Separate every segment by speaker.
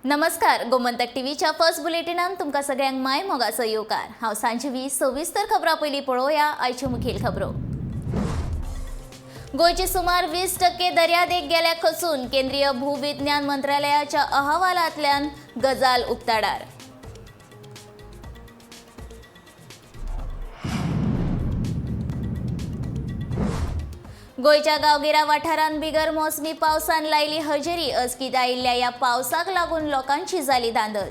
Speaker 1: नमस्कार, गोमंतक टीव्हीच्या फर्स्ट बुलेटिनान तुमकां सगळ्यांक माय मोगाचो येवकार। हांव सांजवी सविस्तर खबरां पयलीं पळोवया आयच्यो मुखेल खबरो। गोंयची सुमार 20% दर्यादेग गेल्या खचून केंद्रीय भूविज्ञान मंत्रालयाच्या अहवालांतल्यान गजाल उक्ताडार। गोयच्या गांवगिऱ्या वाठारांत बिगर मोसमी पावसान लायली हजेरी। अचकीत आयिल्ल्या ह्या पावसाक लागून लोकांची जाली धांदल।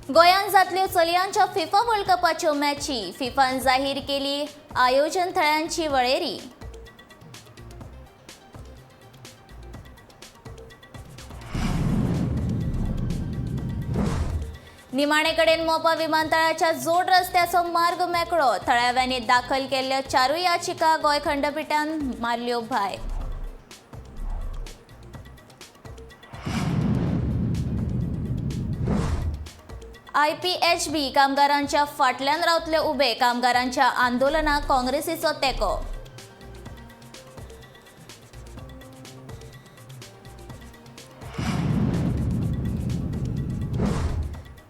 Speaker 1: गोंयांत जातल्यो चलयांच्या फिफा वर्ल्ड कपाच्यो मॅची। फिफान जाहीर केली आयोजन थळ्यांची वळेरी। निमाणे कडेन मोपा विमानतळाच्या जोड रस्त्याचो मार्ग मेकळो। थळाव्यांनी दाखल केल्ल्यो 4 याचिका गोंय खंडपीठान मारल्यो भायर। IPHB कामगारांच्या फाटल्यान रावतले उबे। कामगारांच्या आंदोलनाक काँग्रेसीचो तेंको।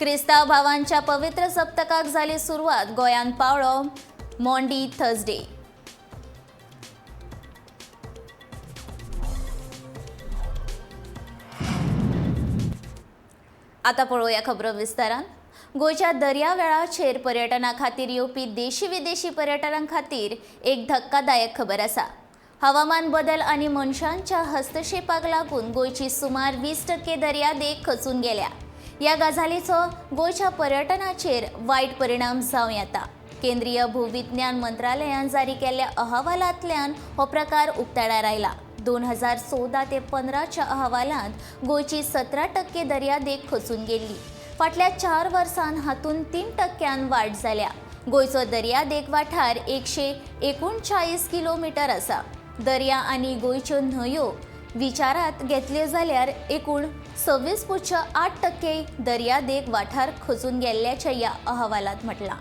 Speaker 1: क्रिस्ताव भावांच्या पवित्र सप्तकाक जाली सुरवात। गोंयांत पावलो मॉन्डी थर्सडे। आता पळोवया खबरो विस्तारान। गोंयच्या दर्यावेळाचेर पर्यटना खातीर येवपी देशी विदेशी पर्यटनां खातीर एक धक्कादायक खबर आसा। हवामान बदल आनी मनशांच्या हस्तक्षेपाक लागून गोंयची सुमार 20% दर्यादेग खचून गेल्या। ह्या गजालीचो गोंयच्या पर्यटनाचेर वायट परिणाम जावं येता। केंद्रीय भूविज्ञान मंत्रालयान जारी केल्ल्या अहवालांतल्यान हो प्रकार उक्ताडार आयला। 2014 ते 15च्या अहवालांत गोंयची 17% दर्यादेग खचून गेल्ली। फाटल्या 4 वर्सांत हातूंत 3% वाड जाल्या। गोंयचो दर्यादेग वाठार 139 किलोमीटर आसा। दर्या आनी गोंयच्यो न्हंयो विचारांत घेतल्यो जाल्यार एकूण 26.8% दर्यादेग वाठार खचून गेल्ल्याचे ह्या अहवालांत म्हटलां।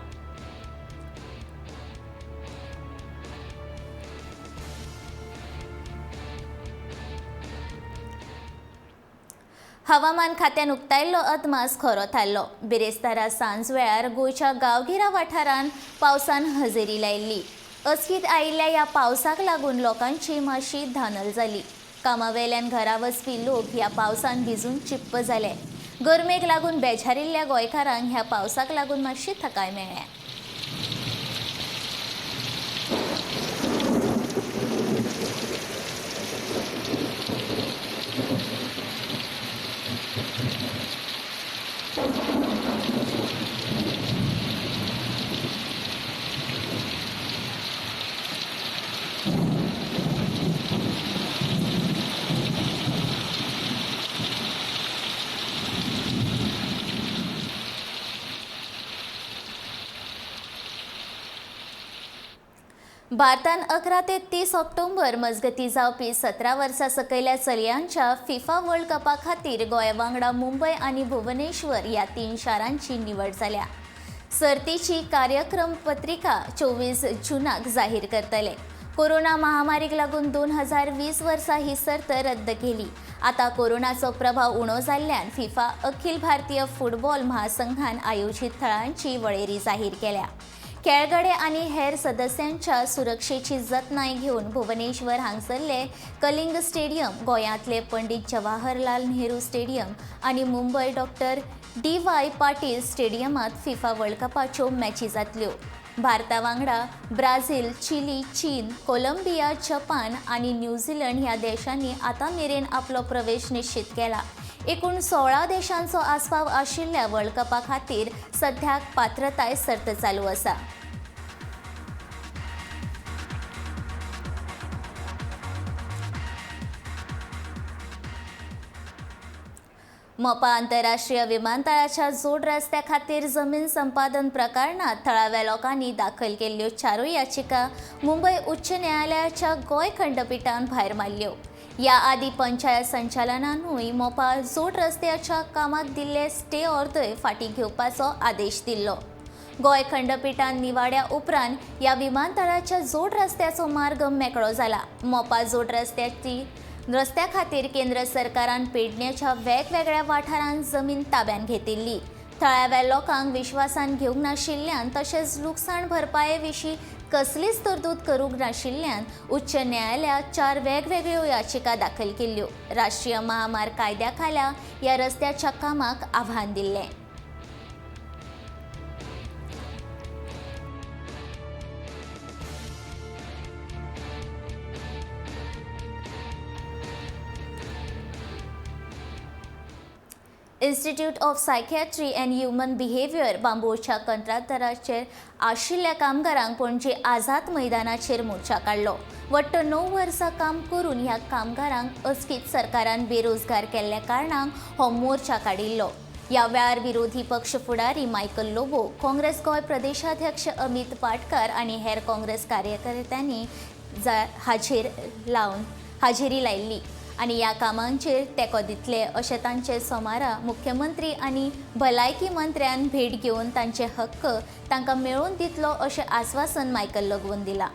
Speaker 1: हवामान खात्यान उक्तायल्लो अदमास खरो थारलो। बिरेस्तारा सांज वेळार गोंयच्या गांवगिऱ्या वाठारांत पावसान हजेरी लायिल्ली। अचकीत आयिल्ल्या ह्या पावसाक लागून लोकांची मातशी धांदल जाली। कामावेल्यान घरा वचपी लोक ह्या पावसान भिजून चिप्प जाले। गरमेक लागून बेजारिल्ल्या गोंयकारांक ह्या पावसाक लागून मातशी थाकाय मेळ्ळ्या। भारतान 11 ते 30 ऑक्टोबर मजगती जावपी 17 वर्सां सकयल्या चलयांच्या फिफा वर्ल्ड कपा खातीर गोंय वांगडा मुंबय आनी भुवनेश्वर ह्या 3 शारांची निवड जाल्या। सर्तीची कार्यक्रम पत्रिका 24 जूनाक जाहीर करतले। कोरोना महामारीक लागून 2020 वर्सा ही सर्त रद्द केली। आता कोरोनाचो प्रभाव उणो जाल्ल्यान फिफा अखिल भारतीय फुटबॉल महासंघान आयोजीत थळांची वळेरी जाहीर केल्या। खेळगडे आनी हेर सदस्यांच्या सुरक्षेची जतनाय घेवन भुवनेश्वर हांगसरले कलिंग स्टेडियम, गोंयांतले पंडित जवाहरलाल नेहरू स्टेडियम आनी मुंबय डॉ.डी.वाय. पाटील स्टेडियमांत फिफा वर्ल्ड कपाच्यो मॅची जातल्यो। भारता वांगडा ब्राझील, चिली, चीन, कोलंबिया, जपान आनी न्यूझीलंड ह्या देशांनी आतां मेरेन आपलो प्रवेश निश्चित केला। एकूण 16 देशांचो आस्पाव आशिल्ल्या वर्ल्ड कपा खातीर सध्याक पात्रताय सर्त चालू आसा। मोपा आंतरराष्ट्रीय विमानतळाच्या जोड रस्त्या खातीर जमीन संपादन प्रकरणात थळाव्या लोकांनी दाखल केल्ल्यो 4 याचिका मुंबय उच्च न्यायालयाच्या गोंय खंडपीठान भायर मारल्यो। या आदी पंचायत संचालनानूय मोपा जोड रस्त्याच्या कामाक दिल्ले स्टे ऑर्डर फाटीं घेवपाचो आदेश दिल्लो। गोय खंडपीठान निवाड्या उपरांत या विमानतळाच्या जोड रस्त्याचो मार्ग मेकळो जाला. मोपा जोड रस्त्या खातीर केंद्र सरकारान पेडण्याच्या वेगवेगळ्या वाठारांत जमीन ताब्यात घेतिल्ली. थळाव्या लोकांक विश्वासान घेवंक नाशिल्ल्यान तशेंच लुकसाण भरपाये विशीं कसलीच तरतूद करूंक नाशिल्ल्यान उच्च न्यायालयात 4 वेगवेगळ्यो याचिका दाखल केल्ल्यो. राष्ट्रीय महामार्ग कायद्या खाला ह्या रस्त्याच्या कामाक आव्हान दिल्लें. Institute of psychiatry and human behaviour बांबोळच्या कंत्राटदाराचेर आशिल्ल्या कामगारांक पणजे आझाद मैदानाचेर मोर्चा काडलो. वट्ट 9 वर्सां काम करून ह्या कामगारांक अचकीत सरकारान बेरोजगार केल्ल्या कारणान हो मोर्चा काडिल्लो. ह्या वेळार विरोधी पक्ष फुडारी मायकल लोबो, काँग्रेस गोंय प्रदेशाध्यक्ष अमित पाटकार आनी हेर काँग्रेस कार्यकर्त्यांनी हाजेरी लायिल्ली आनी ह्या कामांचेर तेंको दितले अशें तांचे सोमारा मुख्यमंत्री आनी भलायकी मंत्र्यान भेट घेवन तांचे हक्क तांकां मेळोवन दितलो अशें आश्वासन मायकल लोबोन दिलां.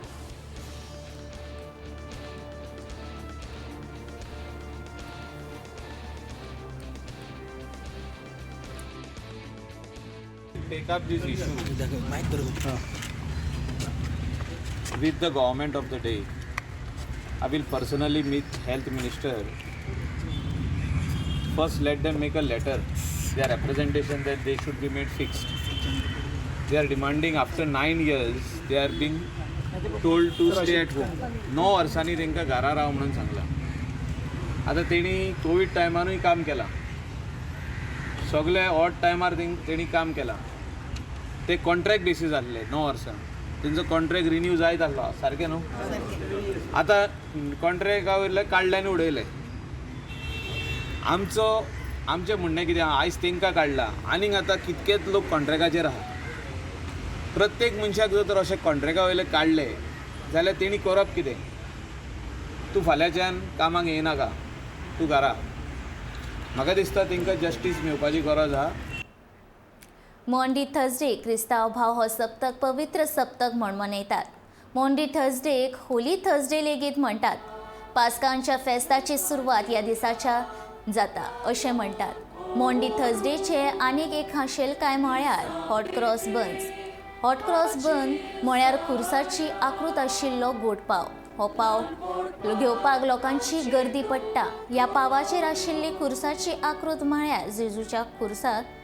Speaker 2: Take up this issue with the government of the day. I will personally meet Health Minister. First, let them make a letter, their representation that they should be made fixed. They are demanding after 9 years, they are being told to stay at home. 9 वर्सांनी तांकां घरा राव म्हणून सांगलां. आतां तेणी Covid टायमारूय काम केलां, सगळे ऑड टायमार तेणी काम केलां. ते कॉन्ट्रॅक्ट बेसीस आसले 9 वर्सां. तेंचो कॉन्ट्रॅक्ट रिन्यू जायत आसलो, सारकें न्हू? आतां कॉन्ट्रॅक्टा वयले काडले आनी उडयले. आमचें म्हणणें कितें आहा, आयज तांकां काडला आनीक आतां कितकेच लोक कॉन्ट्रॅक्टाचेर आहा. प्रत्येक मनशाक जर अशें कॉन्ट्रॅक्टा वयले काडले जाल्यार तेणी करप कितें? तूं फाल्यांच्यान कामाक येयनाका, तूं घरा. म्हाका दिसता तांकां जस्टीस मेळपाची गरज आहा.
Speaker 1: मॉन्डी थर्सडे क्रिस्तांव भाव हो सप्तक पवित्र सप्तक म्हूण मनयतात. मॉन्डी थर्सडेक होली थर्सडे लेगीत म्हणटात. पास्कांच्या फेस्ताची सुरवात ह्या दिसाच्या जाता अशें म्हणटात. मॉन्डी थर्सडेचे आनीक एक खाशेलकाय म्हळ्यार hot cross buns. Hot cross bun म्हळ्यार खुर्साची आकृत आशिल्लो गोड पाव. हो पाव घेवपाक लोकांची गर्दी पडटा. ह्या पावाचेर आशिल्ली खुर्साची आकृत म्हळ्यार जेजूच्या खुर्साक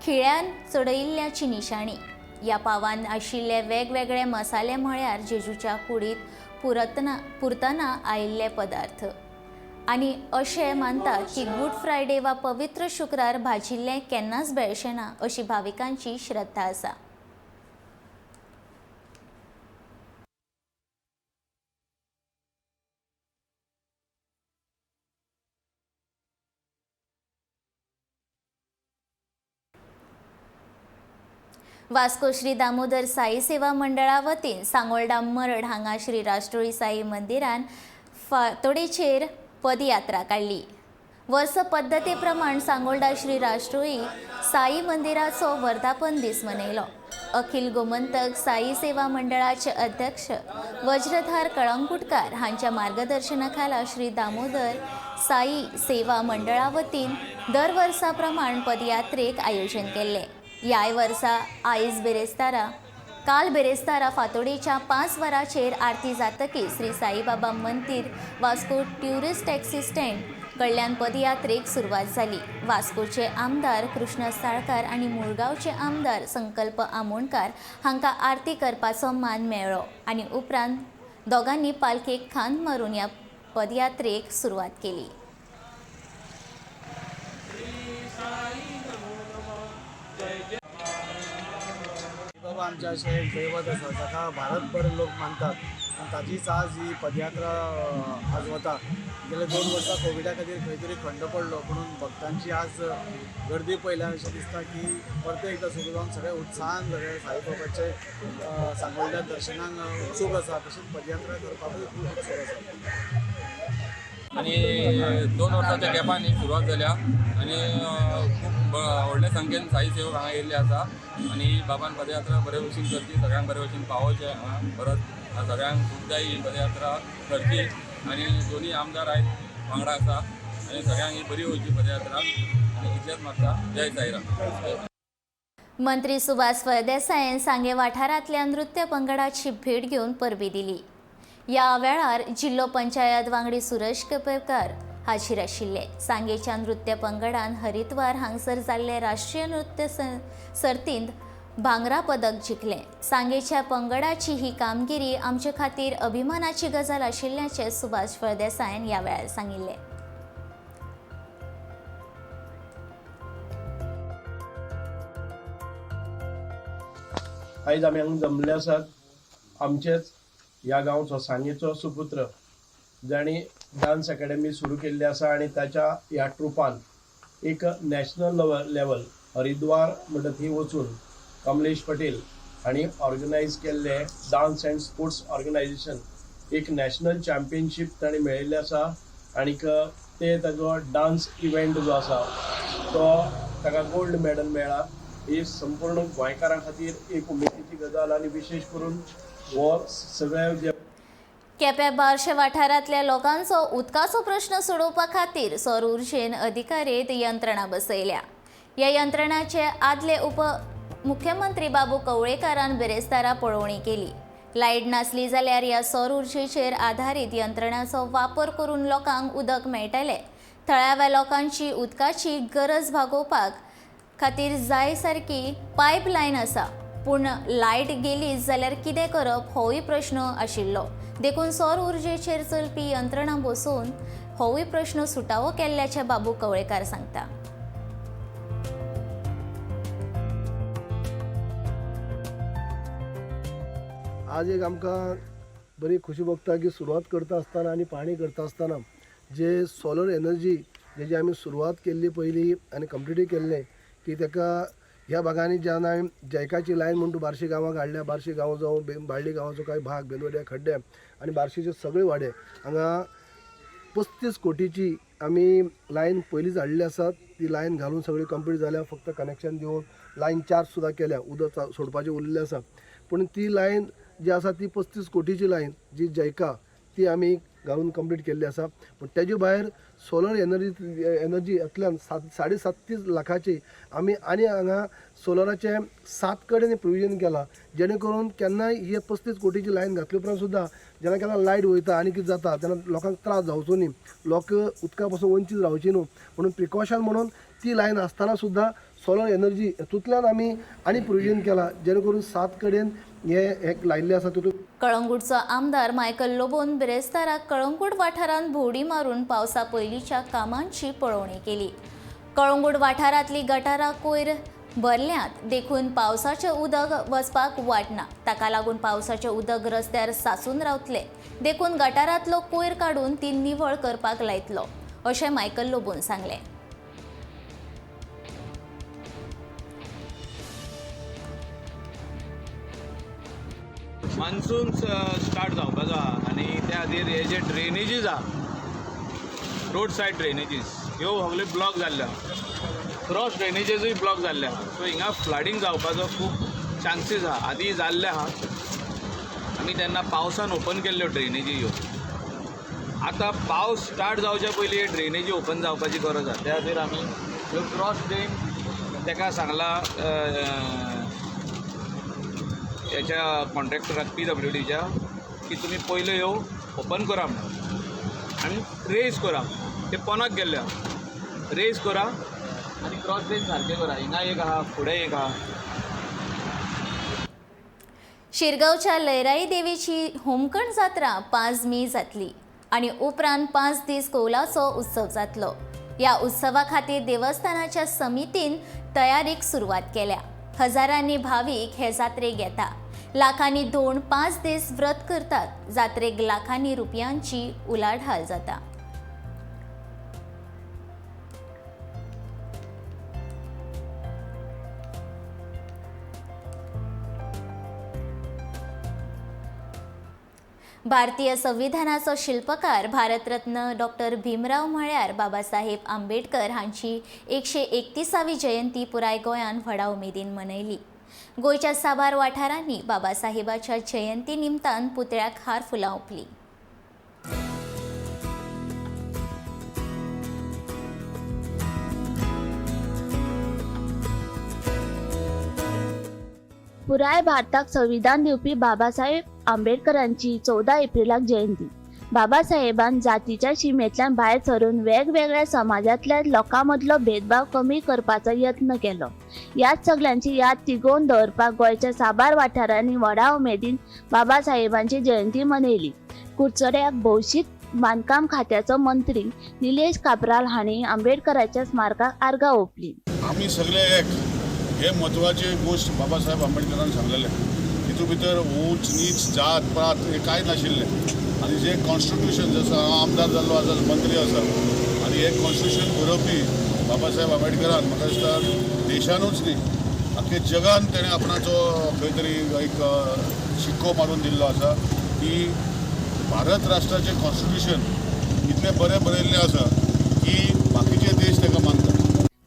Speaker 1: खिळ्यान चडयिल्ल्याची निशाणी. ह्या पावान आशिल्ले वेगवेगळे मसाले म्हळ्यार जेजूच्या कुडींत पुरतना आयिल्ले पदार्थ. आनी अशें मानतात की गूड फ्रायडे वा पवित्र शुक्रार भाजिल्लें केन्नाच बेळशें ना अशी भाविकांची श्रद्धा आसा. वास्को श्री दामोदर साई सेवा मंडळा वतीन सांगोळडा मरड हांगा श्री राष्ट्रोळी साई मंदिरान फातोडेचेर पदयात्रा काडली. वर्स पद्दती प्रमाण सांगोळडा श्री राष्ट्रोळी साई मंदिराचो वर्धापन दीस मनयलो. अखिल गोमंतक साई सेवा मंडळाचे अध्यक्ष वज्रधार कळंगुटकार हांच्या मार्गदर्शना खाला श्री दामोदर साई सेवा मंडळा वतीन दर वर्सा प्रमाण पदयात्रेक आयोजन केल्ले. ह्या वर्सा काल बेरेस्तारा फातोडेच्या 5 वरांचेर आरती जातकीर श्री साईबाबा मंदिर वास्को ट्युरिस्ट टॅक्सी स्टँड कडल्यान पदयात्रेक सुरवात जाली. वास्कोचे आमदार कृष्ण साळकार आनी मुळगांवचे आमदार संकल्प आमोणकार हांकां आरती करपाचो मान मेळ्ळो आनी उपरांत दोगांनी पालखेक खांद मारून ह्या पदयात्रेक सुरवात केली.
Speaker 3: बाबा आमचे अशें एक दैवत आसा ताका भारतभर लोक मानतात आनी ताचीच आज ही पदयात्रा आज वता. गेल्या 2 वर्सां कोविडा खातीर खंय तरी खंड पडलो, म्हणून भक्तांची आज गर्दी पळयल्यार अशें दिसता की परत एकदां सुरू जावन सगळे उत्साहान सगळे साईबाबाचे सांगोळड्या दर्शनाक उत्सूक आसा. तशीच पदयात्रा करपाकूय खूब उत्सूक आसा.
Speaker 4: आणि 2 वर्साच्या गॅपान ही सुरवात जाल्या आणि खूप व्हडल्या संख्येन साई सेवक हांगा येयल्ले आसा आणि बाबान पदयात्रा बरे भशेन करची, सगळ्यांक बरे भशेन पावोवचें हांगा परत सगळ्यांक खूब जाय ही पदयात्रा करची आणि दोन्ही आमदार आयज वांगडा आसा आणि सगळ्यांक ही बरी वयची पदयात्रा आणि इतलेंच मागता. जय साईराम.
Speaker 1: मंत्री सुभाष फळदेसायन सांगे वाठारांतल्या नृत्य पंगडाची भेट घेवन परबी दिली. या वेळार जिल्लो पंचायत वांगडी सुरेश केपेकर हाजीर आशिल्ले. सांगेच्या नृत्य पंगडान हरिद्वार हांगसर जाल्ले राष्ट्रीय नृत्य सर्तींत भांगरा पदक जिखले. सांगेच्या पंगडाची ही कामगिरी आमचे खातीर अभिमानाची गजाल आशिल्ल्याचे सुभाष फळदेसायन ह्या वेळार सांगिल्ले.
Speaker 5: आयज आमी हांगा जमले आसात. आमचेच ह्या गांवचो सांगेचो सुपुत्र जाणी डान्स अकॅडमी सुरू केल्ली आसा आणि ताच्या ह्या ट्रुपान एक नॅशनल लेवल हरिद्वार म्हणटा थंय वचून कमलेश पटेल हांणी ऑर्गनायज केल्ले डान्स अँड स्पोर्ट्स ऑर्गनायझेशन एक नॅशनल चॅम्पियनशीप ताणें मेळयल्ली आसा आनीक ते ताजो डान्स इव्हेंट जो आसा तो ताका गोल्ड मेडल मेळ्ळा. ही संपूर्ण गोंयकारां खातीर एक उमेदीची गजाल आणि विशेष करून हो सगळे जे
Speaker 1: केप्यां बार्शे वाठारांतल्या लोकांचो उदकाचो प्रश्न सोडोवपा खातीर सौर उर्जेन अधिकारीत यंत्रणा बसयल्या. ह्या यंत्रणाचे आदले उपमुख्यमंत्री बाबू कवळेकारान बेरेस्तारा पळोवणी केली. लायट नासली जाल्यार ह्या सौर उर्जेचेर आधारीत यंत्रणाचो वापर करून लोकांक उदक मेळटले. थळाव्या लोकांची उदकाची गरज भागोवपाक खातीर जाय सारकी पायपलायन आसा, पूण लायट गेली जाल्यार कितें करप होय प्रश्न आशिल्लो. देखून सौर उर्जेचेर चलपी यंत्रणा बसोवन होय प्रश्न सुटावो केल्ल्याचे बाबू कवळेकार सांगता.
Speaker 6: आज एक आमकां बरी खुशी भोगता की सुरवात करता आसतना आनी पाणी करता आसतना जे सोलर एनर्जी जेची आमी सुरवात केल्ली पयली आनी कंप्लीट केल्ले की ताका ह्या भागांनी जेन्ना जैकाची लायन म्हणून बार्शी गांवांक हाडल्या. बार्शी गांव जावं बाळ्ळी गांवाचो कांय भाग, बेनवड्या खड्डे आनी बार्शीचे सगळे वाडे हांगा 35 कोटीची आमी लायन पयलींच हाडली आसा. ती लायन घालून सगळी कंप्लीट जाल्या. फक्त कनेक्शन दिवन लायन चार्ज सुद्दां केल्या, उदक सोडपाचें उरलें आसा. पूण ती लायन जी आसा ती 35 कोटीची लायन जी जैका ती आमी घालून कंप्लीट केल्ली आसा. पूण तेजे भायर सोलर एनर्जींतल्यान 37.5 लाखाची आमी आनी हांगा सोलराचे 7 कडेन प्रोविजन केला, जेणे करून केन्नाय ही 35 कोटीची लायन घातले उपरांत सुद्दां जेन्ना केन्ना लायट वयता आनी कितें जाता तेन्ना लोकांक त्रास जावचो न्ही, लोक उदका पासून वंचीत रावची न्हू म्हणून प्रिकॉशन म्हणून ती लायन आसतना सुद्दां सोलर एनर्जी हातूंतल्यान आमी आनी प्रोविजन केला, जेणे करून 7 कडेन हे एक लायिल्ले आसा. तितून
Speaker 1: कळंगूटचो आमदार मायकल लोबोन बेरेस्ताराक कळंगूट वाठारांत भोवडी मारून पावसा पयलींच्या कामांची पळोवणी केली. कळंगूट वाठारांतली गटारां कोयर भरल्यांत, देखून पावसाचें उदक वचपाक वाट ना. ताका लागून पावसाचें उदक रस्त्यार सांचून रावतले. देखून गटारांतलो कोयर काडून ती निवळ करपाक लायतलो, अशें मायकल लोबोन सांगलें.
Speaker 2: मान्सून स्टार्ट जावपाचो आहा आनी त्या खातीर हे जे ड्रेनेजीस आहा, रोड सायड ड्रेनेजीस ह्यो सगल्यो ब्लॉक जाल्ल्यो आहा. क्रॉस ड्रेनेजीसूय ब्लॉक जाल्ले आहा. सो हिंगा फ्लडींग जावपाचो खूब चान्सीस आहा, आदीं जाल्ले आहा. आमी तेन्ना पावसान ओपन केल्ल्यो ड्रेनेजी ह्यो. आतां पावस स्टार्ट जावचे पयलीं हे ड्रेनेजी ओपन जावपाची गरज आहा. त्या खातीर आमी ह्यो क्रॉस ड्रेन ताका सांगला याच्या कॉन्ट्रॅक्टराक PWDच्या की तुमी पयलो ह्यो ओपन करा म्हणून आनी रेज करा. ते पोनाक गेल्ले रेज करा आनी क्रॉस ड्रेन सारके करा. हिंगा एक आहा, फुडें एक आहा.
Speaker 1: शिरगांवच्या लयराई देवीची होमखण जात्रा 5 मे जातली आणि उपरांत 5 दीस कौलाचो उत्सव जातलो. ह्या उत्सवा खातीर देवस्थानाच्या समितीन तयारीक सुरवात केल्या. हजारांनी भाविक हे जात्रेक येता. लाखांनी धोंड 5 दीस व्रत करतात. जात्रेक लाखांनी रुपयांची उलाढाल जाता. भारतीय संविधानाचो शिल्पकार भारतरत्न डॉक्टर भीमराव म्हळ्यार बाबासाहेब आंबेडकर हांची 131वी जयंती पुराय गोंयान व्हडा उमेदीन मनयली. गोंयच्या साबार वाठारांनी बाबासाहेबाच्या जयंती निमतान पुतळ्याक हार फुलां ओंपली.
Speaker 7: पुराय भारताक संविधान दिवपी बाबासाहेब आंबेडकरांची 14 एप्रिलाक जयंती. बाबासाहेबान जातीच्या शिमेंतल्यान भायर सरून वेगवेगळ्या समाजांतल्या लोकां मदलो भेदभाव कमी करपाचो यत्न केलो. ह्याच सगळ्यांची याद तिगोवन दवरपाक गोंयच्या साबार वाठारांनी व्हडा उमेदीन बाबासाहेबांची जयंती मनयली. कुडचड्याक भौशीक बांदकाम खात्याचो मंत्री निलेश काब्राल हांणी आंबेडकराच्या स्मारकाक आर्गां ओंपली.
Speaker 8: आम्ही सगळे एक हे म्हत्वाची गोष्ट बाबासाहेब आंबेडकरान सांगलेले. तितून भितर ऊंच नीच जात पात हे कांय नाशिल्ले. आनी जे कॉन्स्टिट्यूशन जसो हांव आमदार जाल्लो आसा, मंत्री आसा, आनी हे कॉन्स्टिट्यूशन बरोवपी बाबासाहेब आंबेडकरान म्हाका दिसता देशानूच न्ही आख्खे जगान तेणें आपणाचो खंय तरी एक शिक्को मारून दिल्लो आसा की भारत राष्ट्राचें कॉन्स्टिट्यूशन इतलें बरें बरयल्लें आसा की बाकीचे देश ताका मानतात.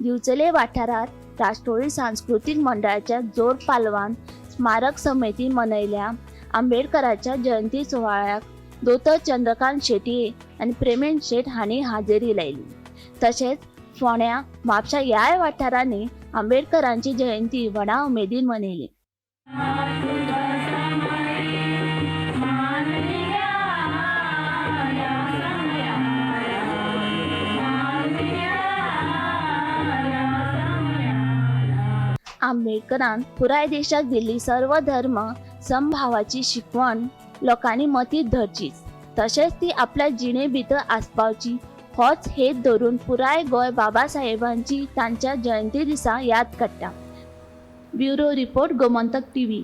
Speaker 7: दिवचले वाठारात राष्ट्रोळी सांस्कृतीक मंडळाच्या जोड पालवान स्मारक समिती मनयल्या आंबेडकराच्या जयंती सुवाळ्याक दोतोर चंद्रकांत शेटये आनी प्रेमेंद शेट हांणी हाजेरी लायली. तशेंच फोंड्या म्हापशा ह्याय वाठारांनी आंबेडकरांची जयंती व्हडा उमेदीन मनयली. आंबेडकरान पुराय देशाक दिल्ली सर्व धर्म समभावाची शिकवण लोकांनी मतींत धरची, तशेंच ती आपल्या जिणे भितर आसपावची होच हेत धरून पुराय गोंय बाबासाहेबांची तांच्या जयंती दिसा याद काडटा. Bureau report Gomantak TV.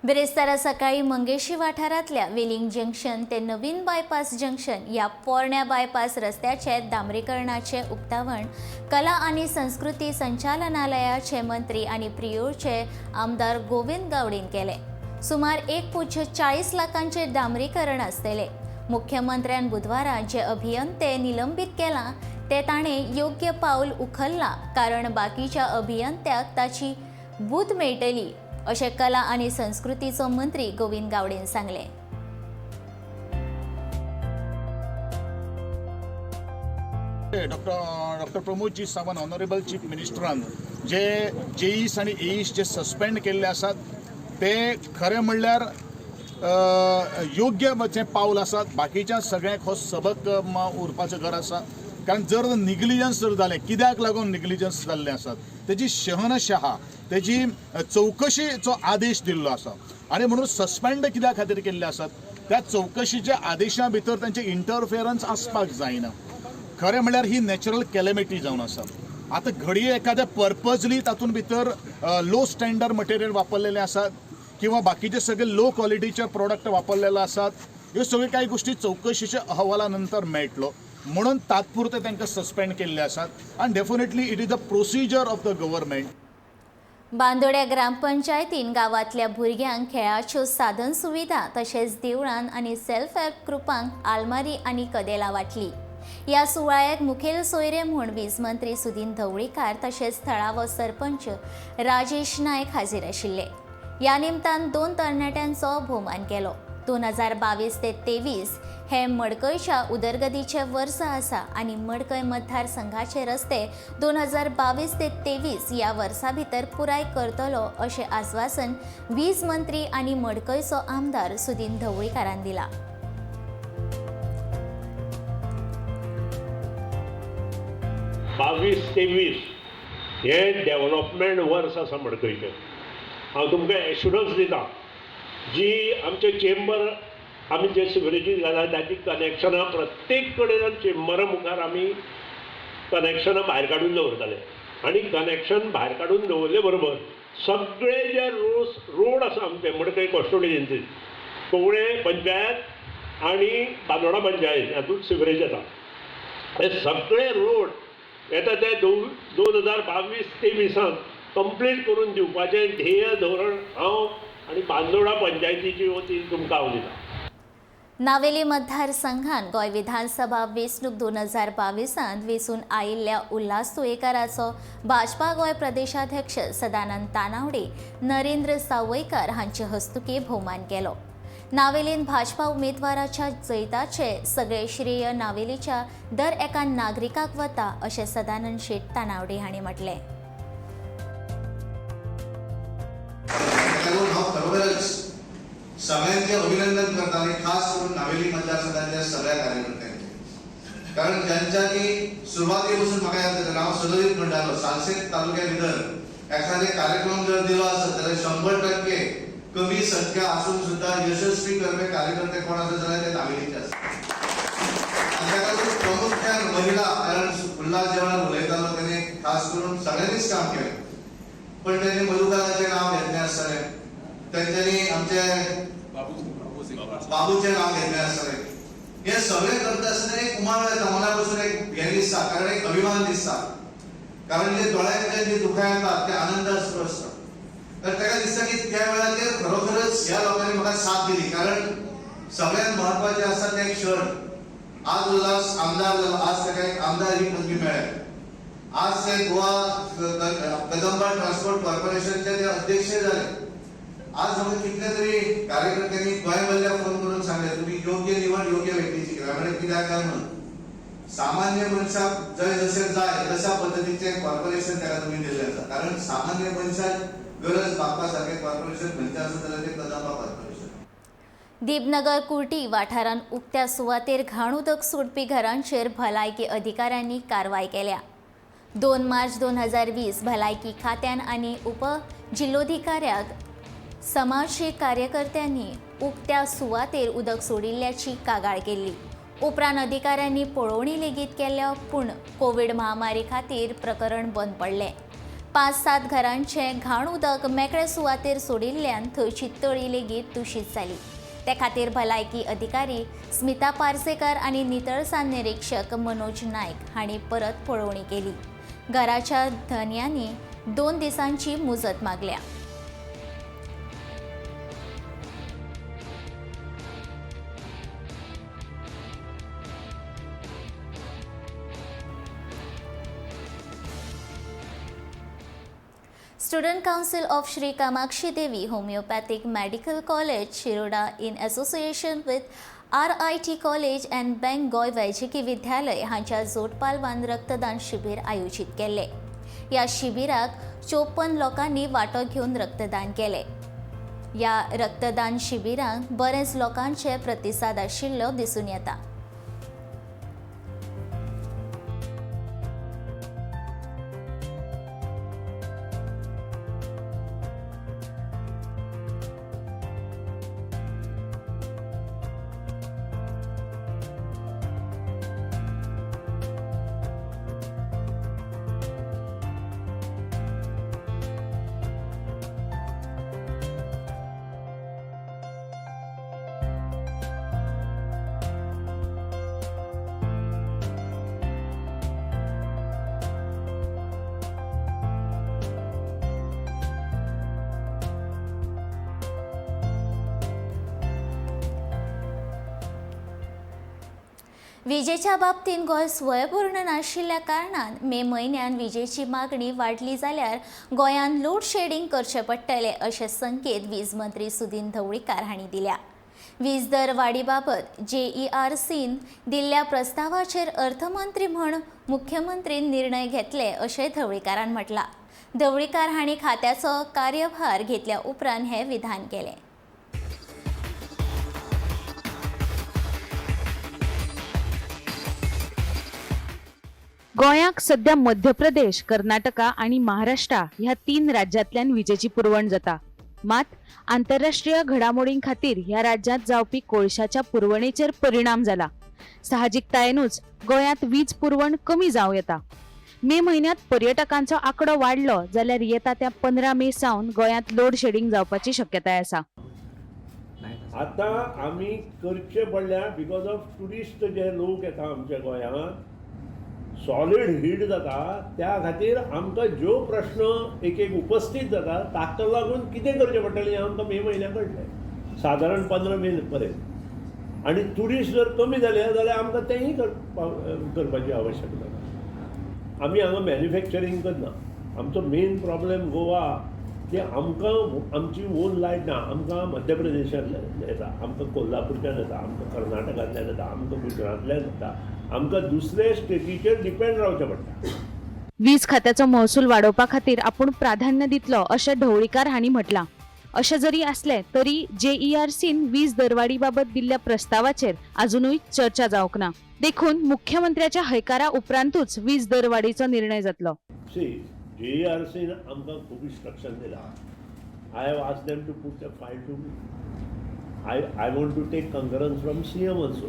Speaker 1: बिरेस्तारा सकाळी मंगेशी वाठारांतल्या वेलिंग जंक्शन ते नवीन बायपास जंक्शन या पोरण्या बायपास रस्त्याचे डांबरीकरणाचे उक्तावण कला आनी संस्कृती संचालनालयाचे मंत्री आनी प्रियोरचे आमदार गोविंद गावडेन केले. सुमार 1.40 लाखांचे डांबरीकरण आसतले. मुख्यमंत्र्यान बुधवारा जे अभियंते निलंबित केला ते ताणें योग्य पाऊल उखल्ला कारण बाकीच्या अभियंत्याक ताची बूथ मेळटली अशें कला आनी संस्कृतीचो मंत्री गोविंद गावडेन सांगलें.
Speaker 8: Doctor Pramod ji Sawant honourable chief मिनिस्टरान जे जेईस आनी एईस जे सस्पेंड केल्ले आसात ते खरें म्हणल्यार योग्य जे पावल आसात. बाकीच्या सगळ्यांक हो सबक उरपाचो गरज आसा कारण जर निग्लिजन्स जर जालें कित्याक लागून निग्लिजन्स जाल्ले आसात तेजी शहनशहा तेजी चौकशीचो आदेश दिल्लो आसा आनी म्हणून सस्पेंड कित्या खातीर केल्ले आसात त्या चौकशीच्या आदेशा भितर तांचे इंटरफियरन्स आसपाक जायना. खरें म्हणल्यार ही नॅचरल कॅलेमिटी जावन आसा. आतां घडये एखाद्या पर्पजली तातूंत भितर लो स्टँडर्ड मटेरियल वापरलेले आसात किंवा बाकीचे सगळे लो क्वॉलिटीचे प्रोडक्ट वापरलेले आसात. ह्यो सगळ्यो कांय गोष्टी चौकशीच्या अहवाला नंतर मेळटलो म्हणून तात्पुरते तांकां सस्पेंड केल्ले आसात आनी definitely it is the procedure of the government.
Speaker 1: बांदोड्या ग्रामपंचायतीन गांवांतल्या भुरग्यांक खेळाच्यो साधन सुविधा तशेंच देवळान आनी सेल्फ हेल्प ग्रुपांक आलमारी आनी कदेलां वाटली. ह्या सुवाळ्याक मुखेल सोयरे म्हूण वीज मंत्री सुदीन ढवळीकार तशेंच थळावो सरपंच राजेश नायक हाजीर आशिल्ले. ह्या निमतान 2 तरणाट्यांचो भोवमान केलो. 2022 ते 23 हे मडकयच्या उदरगतीचे वर्स आसा आनी मडकय मतदारसंघाचे रस्ते 2022 ते 23 ह्या वर्सा भितर पुराय करतलो अशें आश्वासन वीज मंत्री आनी मडकयचो आमदार सुदीन ढवळीकारान दिला.
Speaker 9: बावीस 23 हे डेव्हलपमेंट वर्स आसा मडकयचें. हांव तुमकां एश्युरन्स दिता जी आमचे चेंबर आमी जे सिवरेजी घाला ताची कनेक्शनां प्रत्येक कडेन चेंबरा मुखार आमी कनेक्शनां भायर काडून दवरताले आनी कनेक्शन भायर काडून दवरले बरोबर सगळे जे रोड आसा आमचे मडकय कॉन्स्टिट्युएन्सी कोवळे पंचायत आनी बांदोडा पंचायत हातूंत सिवरेज येता हे सगळे रोड येता ते 2022-23 कंप्लीट करून दिवपाचें ध्येय धोरण हांव आनी बांदोडा पंचायतीची वतीन तुमकां हांव दिता.
Speaker 1: नावेली मतदारसंघात गोंय विधानसभा वेंचणूक 2022 वेंचून आयिल्ल्या उल्हास तुयेकाराचो भाजपा गोंय प्रदेशाध्यक्ष सदानंद तानावडे, नरेंद्र सावयकार हांचे हस्तुकी भोवमान केलो. नावेलीन भाजपा उमेदवाराच्या जैताचे सगळे श्रेय नावेलीच्या दर एका नागरिकाक वता अशें सदानंद शेट तानावडे हांणी म्हटलें.
Speaker 10: सगळ्यांचे अभिनंदन करता आणि खास करून नावेली मतदारसंघातल्या सगळ्या कार्यकर्त्यांचे, कारण ज्यांच्या की सुरुवातीपासून म्हाका याद जाता हांव सदरीत म्हणटालो सालसेत तालुक्या भितर एखादे कार्यक्रम जर दिलो आसत जाल्यार 100% कमी संख्या आसून सुद्धा यशस्वी करपे कार्यकर्ते कोण आसत जाल्यार ते नावेलीचे आसतात. आणि ताका प्रामुख्यान महिला, कारण उल्हास जेवणात उलयतालो तेणे खास करून सगळ्यांनीच काम केलें, पण तेणे मधुकाराचें नांव घेतलें आसतलें, तेंच्यांनी आमचे बाबूचे नाव घेतले आसतले. हे सगळे करता आसतना एक उमाळ येता मनापासून, एक हे दिसता, कारण एक अभिमान दिसता, कारण जे दोळ्यांतल्यान जे दुखां येतात ते आनंदास्पद आसता. तर ताका दिसता की त्या वेळाचेर खरोखरच ह्या लोकांनी म्हाका साथ दिली, कारण सगळ्यात महत्वाचे आसता ते क्षण. आज उल्हास आमदार जालो, आज ताका एक आमदार ही पदवी मेळ्ळी. आज ते गोवा कदंबा ट्रान्सपोर्ट कॉर्पोरेशनचे ते अध्यक्ष झाले. आज म्हाका कितल्या तरी कार्यकर्त्यांनी गोंयभरल्या फोन करून सांगले तुम्ही योग्य निवड योग्य व्यक्तीची केला. म्हणजे कित्याक काय म्हणून सामान्य मनशाक जसे जाय तशा पद्धतीचे कॉर्पोरेशन त्याला तुम्ही दिले आसा, कारण सामान्य मनशाक गरज भागपा सारखे कॉर्पोरेशन खंयचे आसा जाल्यार ते कदंबा कॉर्पोरेशन.
Speaker 1: दीपनगर कुर्टी वाठारांत उक्त्या सुवातेर घाण उदक सोडपी घरांचेर भलायकी अधिकाऱ्यांनी कारवाय केल्या. 2 मार्च 2020 भलायकी खात्यान आनी उपजिल्लोधिकाऱ्याक समाजीक कार्यकर्त्यांनी उक्त्या सुवातेर उदक सोडिल्ल्याची कागाळ केल्ली. उपरांत अधिकाऱ्यांनी पळोवणी लेगीत केल्या, पूण कोविड महामारी खातीर प्रकरण बंद पडलें. 5-7 घरांचें घाण उदक मेकळे सुवातेर सोडिल्ल्यान थंयची तळी लेगीत दुशीत जाली. ते खातीर भलायकी अधिकारी स्मिता पार्सेकर आनी नितळसाण निरीक्षक मनोज नायक हांणी परत पळोवणी केली. घराच्या धन्यांनी 2 दिसांची मुजत मागल्या. Student Council of Shri Kamakshi Devi Homeopathic Medical College, Shiroda, in association with RIT College and Bank Goy वैजकी विद्यालय हांच्या जोडपालवान रक्तदान शिबीर आयोजित केले. या शिबिराक 54 लोकांनी वांटो घेवन रक्तदान केले. या रक्तदान शिबिराक बरेच लोकांचे प्रतिसाद आशिल्लो दिसून येता. विजेच्या बाबतीत गोंय स्वयंपूर्ण नाशिल्ल्या कारणान मे म्हयन्यान विजेची मागणी वाडली जाल्यार गोंयान लोड शेडिंग करचे पडटले अशे संकेत वीज मंत्री सुदीन ढवळीकार हांणी दिल्या. वीज दर वाडी बाबत JERCन दिल्ल्या प्रस्तावाचेर अर्थमंत्री म्हण मुख्यमंत्रीन निर्णय घेतले अशें ढवळीकारान म्हटलां. ढवळीकार हांणी खात्याचो कार्यभार घेतल्या उपरांत हें विधान केलें.
Speaker 11: गोंयाक सध्या मध्य प्रदेश, कर्नाटका आणि महाराष्ट्र ह्या 3 राज्यांतल्यान विजेची पुरवण जाता. मात आंतरराष्ट्रीय घडामोडीं खातीर ह्या राज्यांत जावपी कोळशाच्या पुरवणेचेर परिणाम जाला. साहजिकतायेनूच गोंयांत वीज पुरवण कमी जावं येता. मे म्हयन्यांत पर्यटकांचो आंकडो वाडलो जाल्यार येता त्या 15 मे सावन गोंयांत लोड शेडिंग जावपाची शक्यताय आसा.
Speaker 9: आता आमी करचे पडल्या बिकॉज ऑफ टुरिस्ट जे लोक येता आमच्या गोंयांत सॉलिड हीट जाता, त्या खातीर आमकां ज्यो प्रश्न एक उपस्थित जाता ताका लागून कितें करचें पडटलें हें आमकां मे म्हयन्याक कळटलें, सादारण 15 मे पर्यंत.
Speaker 5: आनी ट्युरिस्ट जर कमी जाले जाल्यार आमकां तेंय करपाची आवश्यकता ना. आमी हांगा मॅन्युफॅक्चरींग करना. आमचो मेन प्रॉब्लेम गोवा की आमकां आमची ओन लायट ना. आमकां मध्य प्रदेशांतल्यान येता, आमकां कोल्हापूरच्यान येता, आमकां कर्नाटकांतल्यान येता, आमकां गुजरातल्यान येता, आमकां दुसरे स्टेटीचेर डिपेंड रावचें पडटा.
Speaker 11: वीज खात्याचो महसूल वाडोवपा खातीर आपूण प्राधान्य दितलो अशें ढवळीकार हांणी म्हटलां. अशें जरी आसलें तरी JERCन वीज दरवाडी बाबत दिल्ल्या प्रस्तावाचेर अजूनय चर्चा जावंक ना. देखून मुख्यमंत्र्याच्या हयकारा उपरांतूच वीज दरवाडीचो निर्णय जातलो.
Speaker 5: JERCन आमकां खूब इन्स्ट्रक्शन दिला. I have asked them to put the file to me. I want to take concurrence from CM also.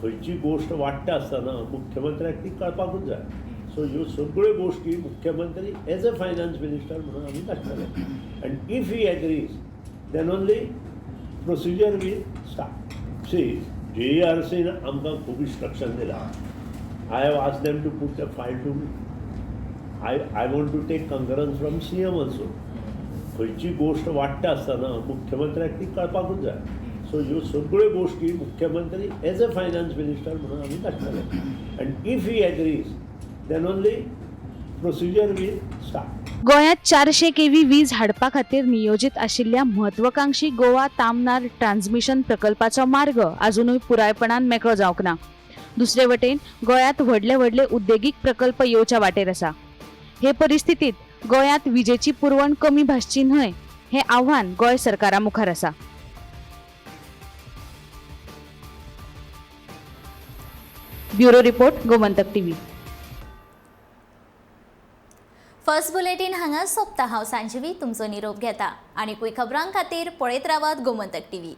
Speaker 5: खंयची गोश्ट वाडटा आसतना मुख्यमंत्र्याक ती कळपाकूच जाय. सो ह्यो सगळ्यो गोश्टी मुख्यमंत्री एज अ फायनान्स मिनिस्टर म्हणून आमी धाडटले. And if he agrees then only procedure will start. JERCन आमकां खूब इन्स्ट्रक्शन दिला. I have asked them to put the file to me. I want to take concurrence from CM also. खंयची गोश्ट वाडटा आसतना मुख्यमंत्र्याक ती कळपाकूच जाय. सो ह्यो सगळ्यो गोश्टी मुख्यमंत्री एज अ फायनान्स मिनिस्टर म्हणून आमी धाडटले. And if he agrees then only procedure will start.
Speaker 11: गोंयांत 400 kV वीज हाडपा खातीर नियोजीत आशिल्ल्या म्हत्वाकांक्षी गोवा तामनार ट्रान्समिशन प्रकल्पाचो मार्ग अजूनय पुरायपणान मेकळो जावंक ना. दुसरे वटेन गोंयांत व्हडले व्हडले उद्देगीक प्रकल्प येवच्या वाटेर आसा. हे परिस्थितीत गोंयांत विजेची पुरवण कमी भासची न्हय हे आव्हान गोंय सरकारा मुखार आसा. Bureau report, Gomantak TV.
Speaker 1: First bulletin हांगा सोंपता. हांव संजीवी तुमचो निरोप घेता. आनीकूय खबरां खातीर पळयत रावात गोमंतक टीव्ही.